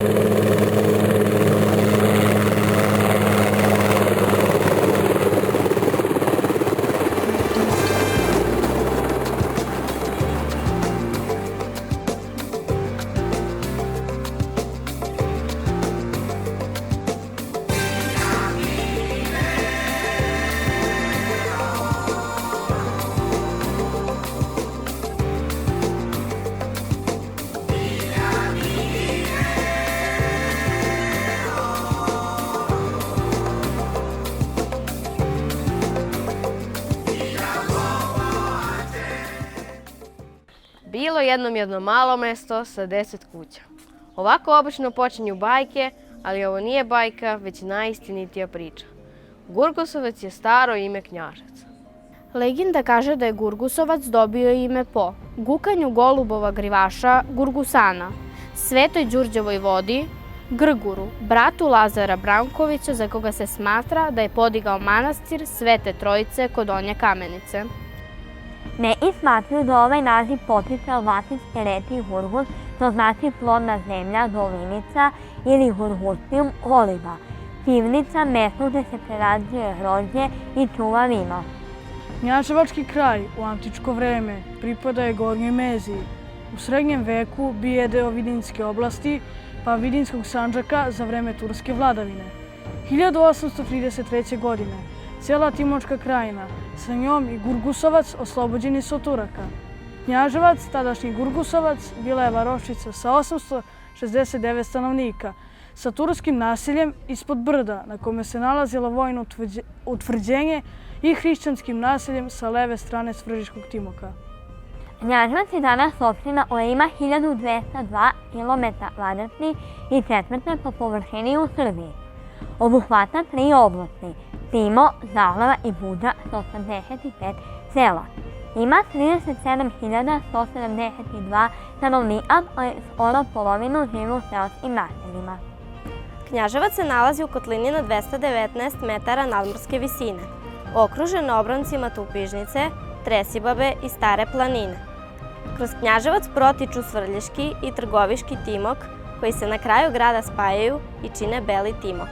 Bilo jedno malo mesto sa 10 kuća. Ovako obično počinju bajke, ali ovo nije bajka, već najistinitija priča. Gurgusovac je staro ime Knjaževca. Legenda kaže da je Gurgusovac dobio ime po gukanju golubova grivaša Gurgusana, Svetoj Đurđevoj vodi, Grguru, bratu Lazara Brankovića, za koga se smatra da je podigao manastir Svete Trojice kod Donje Kamenice. Neki smatruju da ovaj naziv potiče od latinske reči Gurgus, to znači plodna zemlja, dolinica ili Gurgusium oliva, pivnica, mesto gde se prerađuje grožđe i čuva vino. Knjaževački kraj u antičko vreme pripada je Gornjoj Meziji. U srednjem veku bio je deo Vidinjske oblasti, pa Vidinjskog Sandžaka za vreme turske vladavine. 1833. godine cijela Timočka krajina, sa njom i Gurgusovac, oslobođeni su od Turaka. Knjaževac, tadašnji Gurgusovac, bila je varošica sa 869 stanovnika, sa turskim naseljem ispod brda na kome se nalazilo vojno utvrđenje i hrišćanskim naseljem sa leve strane Svrljiškog Timoka. Knjaževac je danas opština koja ima 1202 km² i četvrta po površini u Srbiji. Obuhvata 3 oblasti, Timo, Zahlava i Budža sa 85 sela. Ima 37.172 stanovnika, a skoro polovinu žive u seoskim naseljima. Knjaževac se nalazi u kotlini na 219 metara nadmorske visine, okružen obroncima Tupižnice, Tresibabe i Stare planine. Kroz Knjaževac protiču Svrljiški i Trgoviški Timok, koji se na kraju grada spajaju i čine Beli Timok.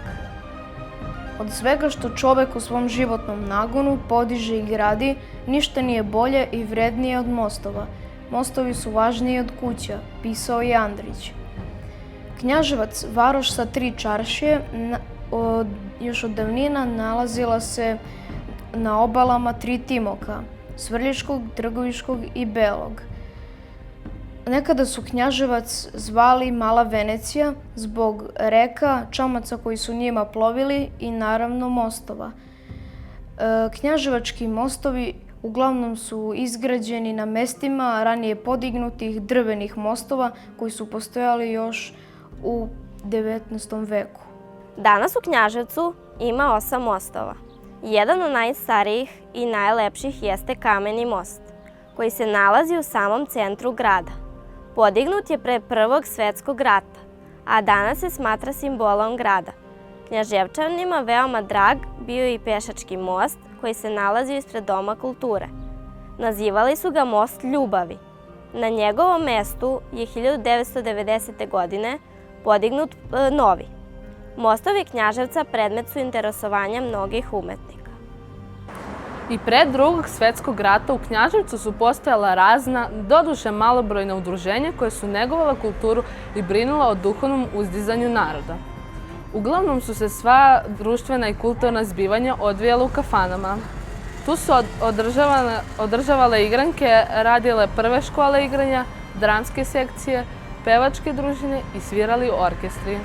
Od svega što čovek u svom životnom nagonu podiže i gradi, ništa nije bolje i vrednije od mostova. Mostovi su važniji od kuća, pisao je Andrić. Knjaževac, varoš sa 3 čaršije, još od davnina nalazila se na obalama 3 Timoka, Svrljiškog, Trgoviškog i Belog. Nekada su Knjaževac zvali Mala Venecija zbog reka, čamaca koji su njima plovili i naravno mostova. Knjaževački mostovi uglavnom su izgrađeni na mestima ranije podignutih drvenih mostova koji su postojali još u 19. veku. Danas u Knjaževcu ima 8 mostova. Jedan od najstarijih i najlepših jeste Kameni most, koji se nalazi u samom centru grada. Podignut je pre Prvog svetskog rata, a danas se smatra simbolom grada. Knjaževčanima veoma drag bio je i pešački most koji se nalazi ispred Doma kulture. Nazivali su ga Most ljubavi. Na njegovom mestu je 1990. godine podignut novi. Mostovi Knjaževca predmet su interesovanja mnogih umetnika. I pre Drugog svetskog rata u Knjaževcu su postojala razna, doduše malobrojna udruženja koja su negovala kulturu i brinula o duhovnom uzdizanju naroda. Uglavnom su se sva društvena i kulturna zbivanja odvijala u kafanama. Tu su održavale igranke, radile prve škole igranja, dramske sekcije, pevačke družine i svirali orkestri.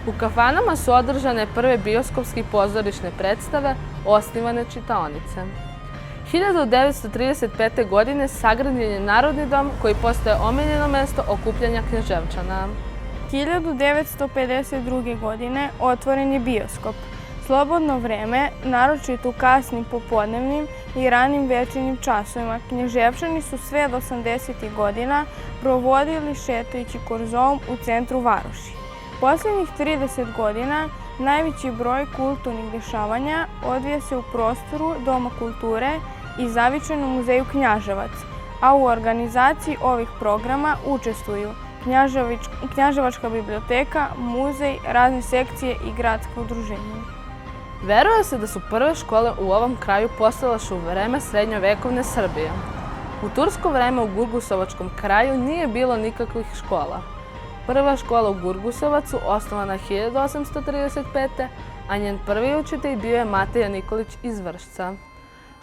U kafanama su održane prve bioskopske i pozorišne predstave, osnivane čitaonice. 1935. godine sagrađen je Narodni dom koji postaje omiljeno mesto okupljanja Knjaževčana. 1952. godine otvoren je bioskop. Slobodno vreme, naročito u kasnim popodnevnim i ranim večernjim časovima, Knjaževčani su sve do 80. godina provodili šetajući Korzovom u centru varoši. Poslednjih 30 godina najveći broj kulturnih dešavanja odvija se u prostoru Doma kulture i Zavičajnom muzeju Knjaževac, a u organizaciji ovih programa učestvuju knjaževačka biblioteka, muzej, razne sekcije i gradska udruženja. Veruje se da su prve škole u ovom kraju postojale još u vreme srednjovekovne Srbije. U tursko vreme u Gurgusovačkom kraju nije bilo nikakvih škola. Prva škola u Gurgusovacu osnovana 1835. a njen prvi učitelj bio je Mateja Nikolić iz Vršca.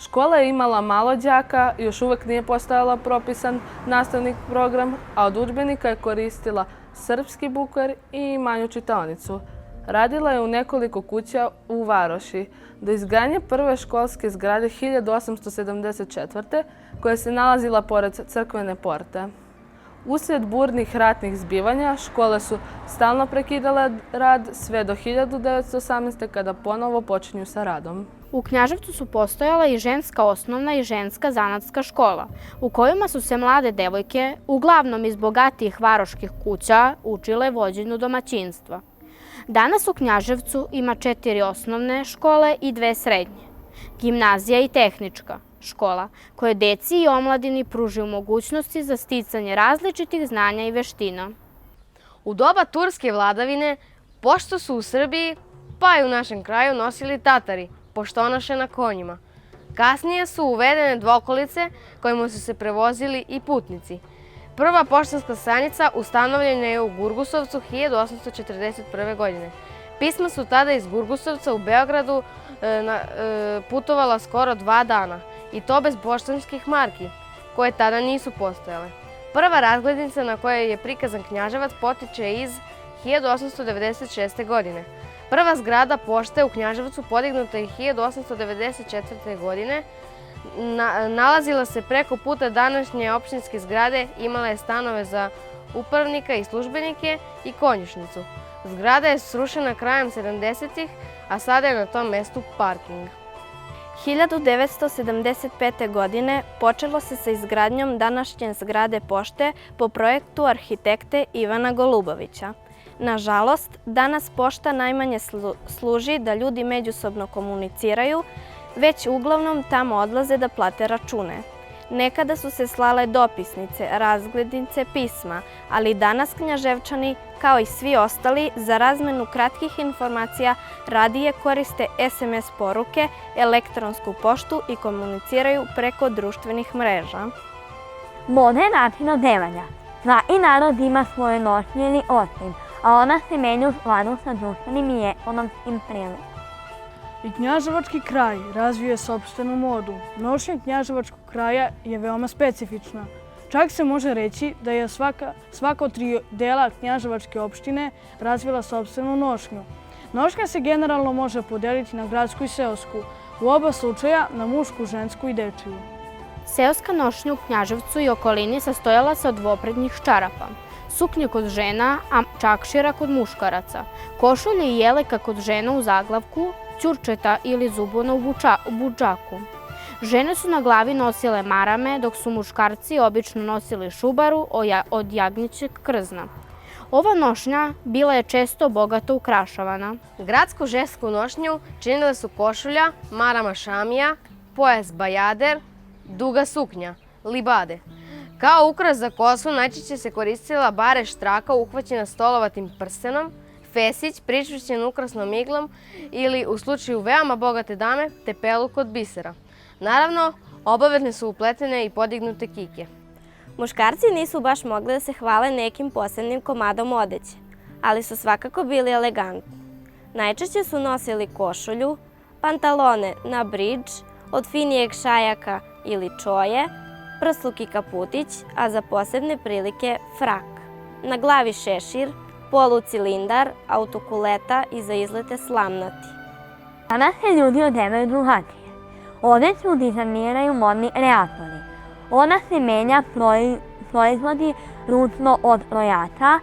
Škola je imala malo đaka, još uvek nije postojala propisan nastavni program, a od udžbenika je koristila srpski bukvar i manju čitaonicu. Radila je u nekoliko kuća u varoši. Do izgradnje prve školske zgrade 1874. koja se nalazila pored crkvene porte. Usred burnih ratnih zbivanja škole su stalno prekidale rad sve do 1918. kada ponovo počinju sa radom. U Knjaževcu su postojala i ženska osnovna i ženska zanatska škola, u kojima su se mlade devojke, uglavnom iz bogatijih varoških kuća, učile vođenju domaćinstva. Danas u Knjaževcu ima 4 osnovne škole i 2 srednje. Gimnazija i tehnička škola, koje deci i omladini pružaju mogućnosti za sticanje različitih znanja i veština. U doba turske vladavine pošto su u Srbiji, pa i u našem kraju nosili Tatari, poštonaše na konjima. Kasnije su uvedene dvokolice kojima su se prevozili i putnici. Prva poštanska stanica ustanovljena je u Gurgusovcu 1841. godine. Pisma su tada iz Gurgusovca u Beogradu putovala skoro 2 dana, i to bez poštanskih marki, koje tada nisu postojale. Prva razglednica na kojoj je prikazan Knjaževac potiče iz 1896. godine. Prva zgrada pošte u Knjaževcu podignuta je 1894. godine. Nalazila se preko puta današnje opštinske zgrade, imala je stanove za upravnika i službenike i konjušnicu. Zgrada je srušena krajem 70-ih, a sada je na tom mestu parking. 1975. godine počelo se sa izgradnjom današnje zgrade pošte po projektu arhitekte Ivana Golubovića. Nažalost, danas pošta najmanje služi da ljudi međusobno komuniciraju, već uglavnom tamo odlaze da plate račune. Nekada su se slale dopisnice, razglednice, pisma, ali danas Knjaževčani, kao i svi ostali, za razmenu kratkih informacija radije koriste SMS poruke, elektronsku poštu i komuniciraju preko društvenih mreža. Moda je način odevanja. Svaki narod ima svoju nošnju ili osim, a ona se menja u skladu sa društvenim i ekonomskim prilikama. I Knjaževački kraj razvio je sopstvenu modu. Nošnja Knjaževačkog kraja je veoma specifična. Čak se može reći da je svaka od 3 dela Knjaževačke opštine razvila sopstvenu nošnju. Nošnja se generalno može podeliti na gradsku i seosku, u oba slučaja na mušku, žensku i dečiju. Seoska nošnja u Knjaževcu i okolini sastojala se od dvoprednjih čarapa, suknje kod žena, a čakšira kod muškaraca, košulje i jeleka kod žena u zaglavku, ćurčeta ili zubona u budžaku. Žene su na glavi nosile marame, dok su muškarci obično nosili šubaru od jagnjećeg krzna. Ova nošnja bila je često bogato ukrašavana. Gradsku žensku nošnju činile su košulja, marama šamija, pojas bajader, duga suknja, libade. Kao ukras za kosu najčešće se koristila bareš traka uhvaćena stolovatim prstenom, fesić pričvršćen ukrasnom iglom ili, u slučaju veoma bogate dame, tepeluk od bisera. Naravno, obavezne su upletene i podignute kike. Muškarci nisu baš mogli da se hvale nekim posebnim komadom odeće, ali su svakako bili elegantni. Najčešće su nosili košulju, pantalone na bridž, od finijeg šajaka ili čoje, prsluk i kaputić, a za posebne prilike frak. Na glavi šešir, polucilindar, autokuleta i za izlete slamnati. Danas se ljudi odevaju drugačije. Odeću dizajniraju modni kreatori. Ona se menja proizvodi ručno od krojača.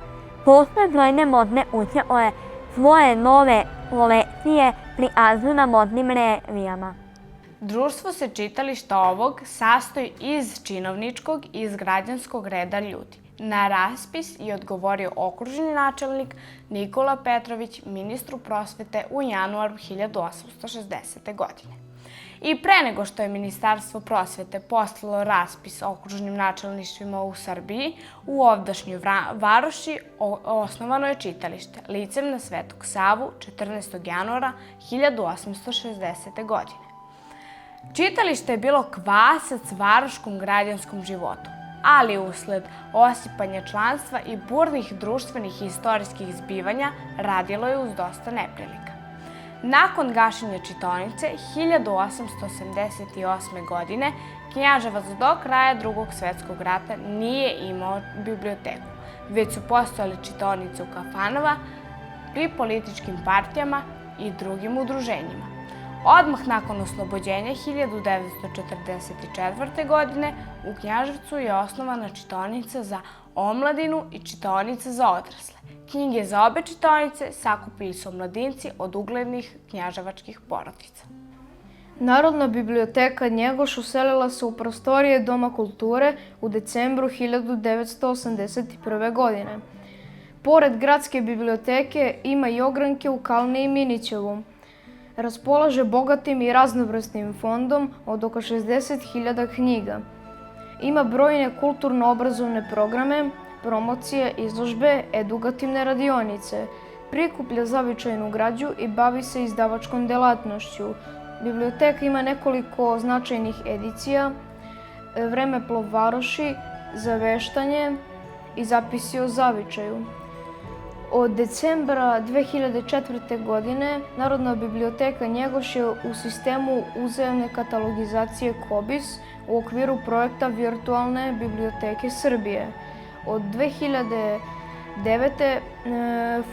Postoje brojne modne kuće koje svoje nove kolekcije prikazuju na modnim revijama. Društvo se čitališta ovog sastoji iz činovničkog i iz građanskog reda ljudi. Na raspis je odgovorio okružni načelnik Nikola Petrović ministru prosvete u januaru 1860. godine. I pre nego što je Ministarstvo prosvete poslalo raspis okružnim načelništvima u Srbiji, u ovdašnjoj varoši osnovano je čitalište licem na Svetog Savu 14. januara 1860. godine. Čitalište je bilo kvasac varoškom građanskom životu, ali usled osipanja članstva i burnih društvenih i istorijskih zbivanja radilo je uz dosta neprilika. Nakon gašenja čitaonice 1888. godine Knjaževac do kraja Drugog svjetskog rata nije imao biblioteku, već su postojale čitaonice u kafanama, pri političkim partijama i drugim udruženjima. Odmah nakon oslobođenja 1944. godine u Knjaževcu je osnovana čitaonica za omladinu i čitaonica za odrasle. Knjige za obe čitaonice sakupili su omladinci od uglednih knjaževačkih porodica. Narodna biblioteka Njegoš uselila se u prostorije Doma kulture u decembru 1981. godine. Pored gradske biblioteke ima i ogranke u Kalni i Minićevu. Raspolaže bogatim i raznovrsnim fondom od oko 60.000 knjiga. Ima brojne kulturno-obrazovne programe, promocije, izložbe, edukativne radionice. Prikuplja zavičajnu građu i bavi se izdavačkom delatnošću. Biblioteka ima nekoliko značajnih edicija, Vremeplov varoši, Zaveštanje i Zapisi o zavičaju. Od decembra 2004. godine Narodna biblioteka Njegoš je u sistemu uzajamne katalogizacije KOBIS u okviru projekta Virtualne biblioteke Srbije. Od 2009.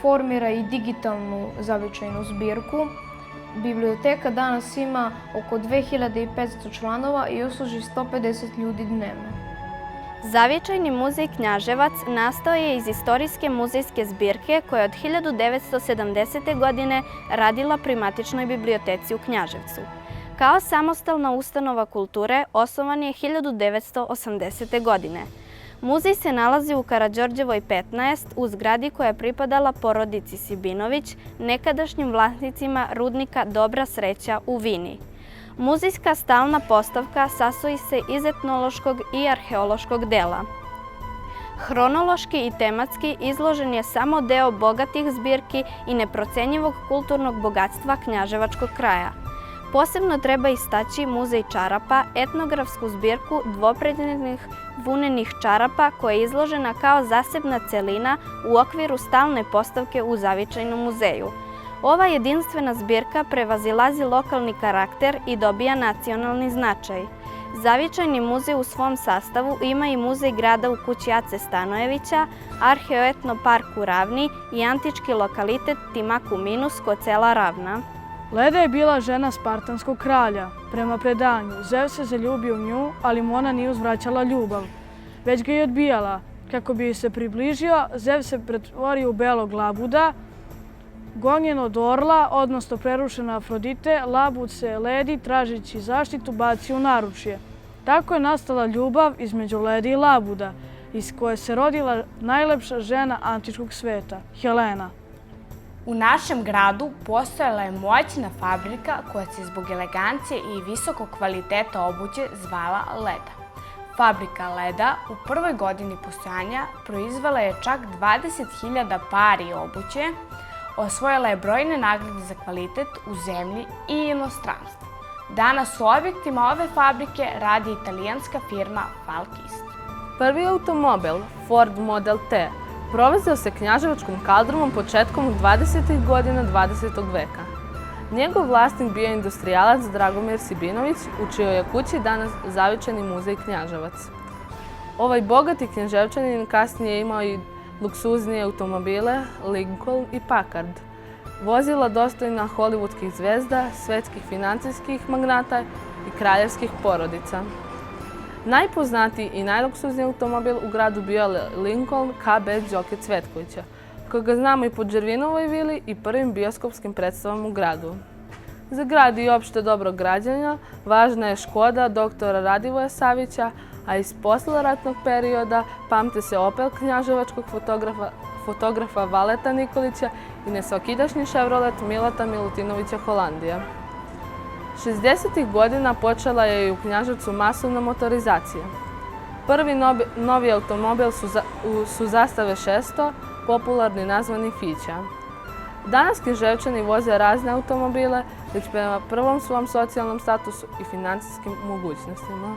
formira i digitalnu zavičajnu zbirku. Biblioteka danas ima oko 2500 članova i usluži 150 ljudi dnevno. Zavičajni muzej Knjaževac nastao je iz istorijske muzejske zbirke koja je od 1970. godine radila pri matičnoj biblioteci u Knjaževcu. Kao samostalna ustanova kulture osnovan je 1980. godine. Muzej se nalazi u Karađorđevoj 15 u zgradi koja je pripadala porodici Sibinović, nekadašnjim vlasnicima rudnika Dobra Sreća u Vini. Muzejska stalna postavka sastoji se iz etnološkog i arheološkog dela. Hronološki i tematski izložen je samo deo bogatih zbirki i neprocenjivog kulturnog bogatstva knjaževačkog kraja. Posebno treba istaći muzej čarapa, etnografsku zbirku dvopredmetnih vunenih čarapa koja je izložena kao zasebna celina u okviru stalne postavke u Zavičajnom muzeju. Ova jedinstvena zbirka prevazilazi lokalni karakter i dobija nacionalni značaj. Zavičajni muzej u svom sastavu ima i muzej grada u kući Ace Stanojevića, arheoetno park u Ravni i antički lokalitet Timaku Minus kod sela Ravna. Leda je bila žena spartanskog kralja. Prema predanju, Zev se zaljubio u nju, ali mu ona nije uzvraćala ljubav, već ga je odbijala. Kako bi joj se približio, Zev se pretvorio u belog labuda. Gonjen od orla, odnosno prerušena Afrodite, labud se Ledi, tražeći zaštitu, baci u naručje. Tako je nastala ljubav između Ledi i labuda, iz koje se rodila najlepša žena antičkog sveta, Helena. U našem gradu postojala je moćna fabrika koja se zbog elegancije i visokog kvaliteta obuće zvala Leda. Fabrika Leda u prvoj godini postojanja proizvela je čak 20.000 pari obuće, osvojila je brojne nagrade za kvalitet u zemlji i inostranstvu. Danas u objektima ove fabrike radi italijanska firma Falkist. Prvi automobil, Ford Model T, provezao se knjaževačkom kaldrumom početkom 20. godina 20. veka. Njegov vlasnik bio je industrijalac Dragomir Sibinović, u čijoj je kući danas Zavičajni muzej Knjaževac. Ovaj bogati knjaževčanin kasnije imao i luksuznije automobile Lincoln i Packard, vozila dostojna hollywoodskih zvezda, svetskih financijskih magnata i kraljevskih porodica. Najpoznatiji i najluksuzniji automobil u gradu bio je Lincoln KB Đoke Cvetkovića, koga znamo i po Đervinovoj vili i prvim bioskopskim predstavama u gradu. Za grad i opšte dobro građana važna je Škoda doktora Radivoja Savića, a iz posleratnog perioda pamte se Opel knjaževačkog fotografa Valeta Nikolića i nesvakidašnji Chevrolet Mileta Milutinovića Holandija. 60. godina počela je i u Knjaževcu masovna motorizacija. Prvi novi automobil su Zastave 600, popularni nazvani Fića. Danas Knjaževčani voze razne automobile, već prema prvom svom socijalnom statusu i financijskim mogućnostima.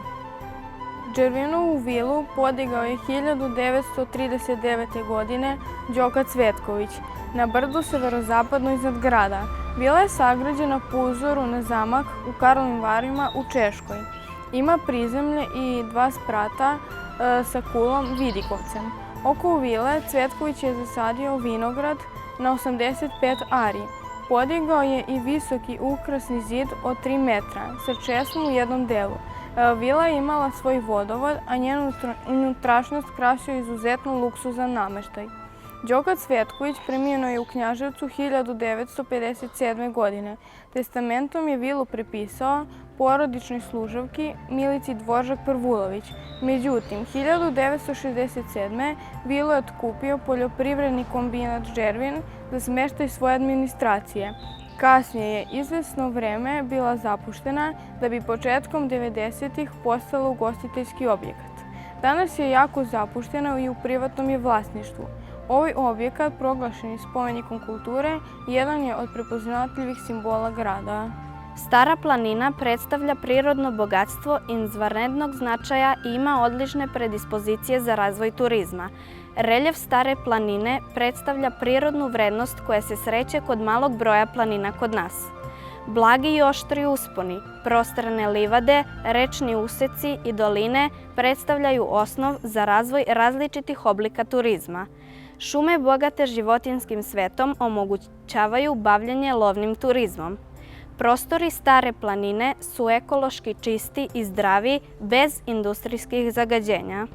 Đervinovu vilu podigao je 1939. godine Đoka Cvetković na brdu severozapadno iznad grada. Vila je sagrađena po uzoru na zamak u Karlovim Varima u Češkoj. Ima prizemlje i 2 sprata sa kulom Vidikovcem. Oko vile Cvetković je zasadio vinograd na 85 ari. Podigao je i visoki ukrasni zid od 3 metra sa česlom u jednom delu. Vila je imala svoj vodovod, a njenu unutrašnjost krasio izuzetno luksuzan nameštaj. Đoka Cvetković preminuo je u Knjaževcu 1957. godine. Testamentom je vilu prepisao porodičnoj služavki Milici Dvoržak Prvulović. Međutim, 1967. vilu je otkupio poljoprivredni kombinat Žervin za smeštaj svoje administracije. Kasnije je izvesno vreme bila zapuštena da bi početkom 90-ih postala ugostiteljski objekat. Danas je jako zapuštena i u privatnom je vlasništvu. Ovaj objekat, proglašen je spomenikom kulture, jedan je od prepoznatljivih simbola grada. Stara planina predstavlja prirodno bogatstvo izvanrednog značaja i ima odlične predispozicije za razvoj turizma. Reljef Stare planine predstavlja prirodnu vrednost koja se sreće kod malog broja planina kod nas. Blagi i oštri usponi, prostrane livade, rečni useci i doline predstavljaju osnov za razvoj različitih oblika turizma. Šume bogate životinjskim svetom omogućavaju bavljenje lovnim turizmom. Prostori Stare planine su ekološki čisti i zdravi bez industrijskih zagađenja.